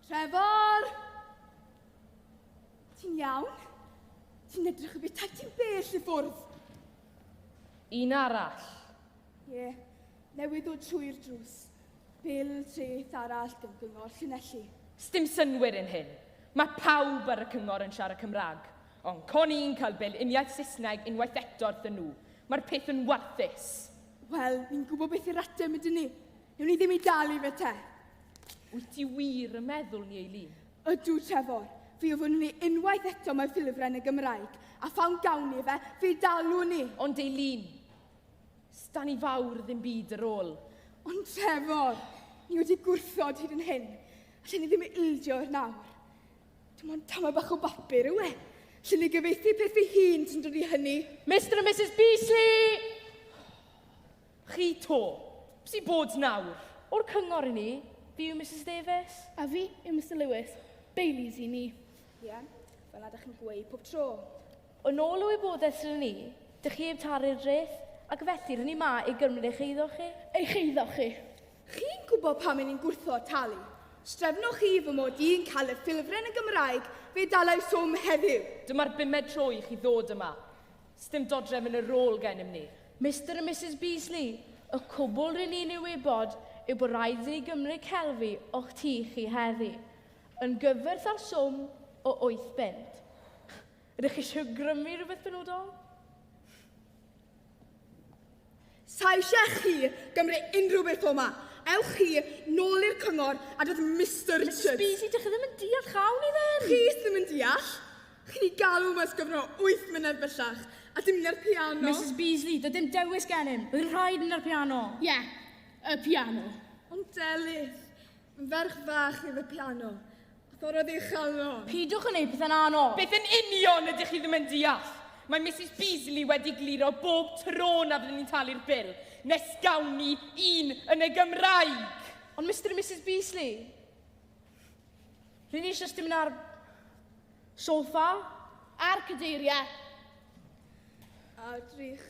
Trevor! Ti'n iawn? Ti'n edrych y beth ti'n bell i ffwrdd? Un arall. Ie, newydd o trwy'r drws. Bil treth arall gan gyngor Llynelli. Sdim synwyr yn hyn. Mae pawb ar y cyngor yn siarad Cymraeg. Ond con i'n cael bil uniaith Saesneg unwaith eto wrthyn nhw. Mae'r peth yn warthus. Wel, ni'n gwybod beth yw'r ateb ydyn ni. Newn ni ddim i dalu fe te. Wyt ti wir yn meddwl ni, Eileen? Ydw, Trevor. Fi ofyn ni unwaith eto mewn ffilifren y Gymraeg. A phawn gawn ni fe, fe dalw ni. Ond Eileen, stan ni fawr ddim byd ar ôl. Ond Trevor, ni wedi gwrthod hyd yn hyn. Allen ni ddim ei ildio yr nawr. Dim ond tama bach o bapur yw e. Allen ni gyfeithi peth fi hun sy'n dod i hynny. Mr and Mrs Beasley! Chi to, sy'n bod nawr? O'r cyngor i ni, fi yw Mrs Davies. A fi yw Mr Lewis. Baileys i ni. Ie, fel na ddech chi'n gweud pob tro. Yn ôl o wybodaeth sy'n ni, dych chi heb taru'r dreth, ac felly rydyn ni ma i gymryd eich eiddo chi. Eich eiddo chi. Chi'n gwybod pam ni'n gwrthod talu? Strefnwch chi fy mod i'n cael y ffilifren y Gymraeg fe dalai swm heddiw. Dyma'r bumed tro i chi ddod yma. Sdim dodref yn y rôl gennym ni. Mr and Mrs Beasley, y cwbl rydyn ni'n ei wybod yw bod rhaid i ni gymryd celfi o'ch tŷ chi heddi, yn gyfyrth ar swm o 8 bent. Ydych chi eisiau grymu rhywbeth benodol? Sa eisiau chi gymryd unrhyw beth o'ma. Ewch chi nôl i'r cyngor a dod Mr Mrs Beasley, dych chi ddim yn deall chawn i then? Chi ddim yn deall. Chi'n ei galw mas gyfnod 8 mynedd bellach a dim i'r piano. Mrs Beasley, dod dim dewis gennym. Bydd rhaid yn yr piano. Ie, y piano. Ond Delith, yn ferch fach i'r piano. Thorodd ei chalno. Pidwch yn ei beth yn anodd. Beth yn union ydych chi ddim yn deall? Mae Mrs Beasley wedi gliro bob tro na fyddwn ni'n talu'r bil, nes gawn ni un yn y Gymraeg. Ond Mr and Mrs Beasley, rydyn ni eisiau dim yn ar sofa, ar cadeiriau. A drych,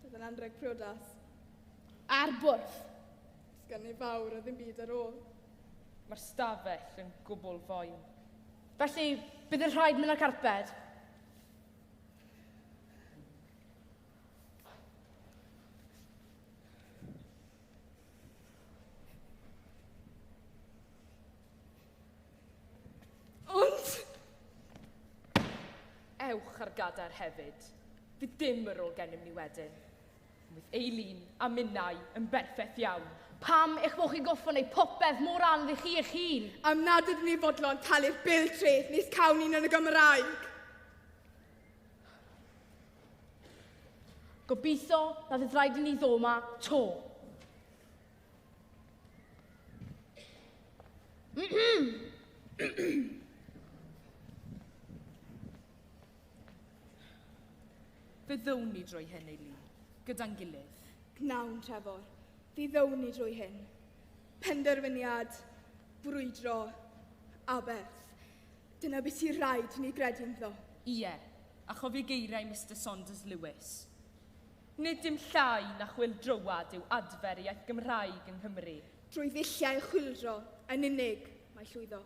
bydd yn anreg priodas. Ar bwrdd. Sgan ni fawr o ddim byd ar ôl. Mae'r stafell yn gwbl foen. Felly, bydd yn rhaid mynd ar carped. Ewch ar gadair hefyd. Fydd dim yr ôl gennym ni wedyn. Wyth Eileen a minnau yn berffaith iawn. Pam eich bod chi'n goffo neu popeth mor anodd i chi eich hun? Am nad ydyn ni fodlon talu'r bil treth nes cawn ni'n yn y Gymraeg. Gobeithio na fydd rhaid i ni ddod yma to. Fe ddown ni drwy hyn, Eileen, gyda'n gilydd. Gnawn, Trevor. Fi ddown ni drwy hyn. Penderfyniad, brwydro, aberth. Dyna beth sy'n rhaid ni gredu'n ddo. Ie, a chofi geiriau Mr Saunders Lewis. Nid dim llai na chwildrywad yw adfer iaith Gymraeg yng Nghymru. Drwy ddilliau chwildro, yn unig mae llwyddo.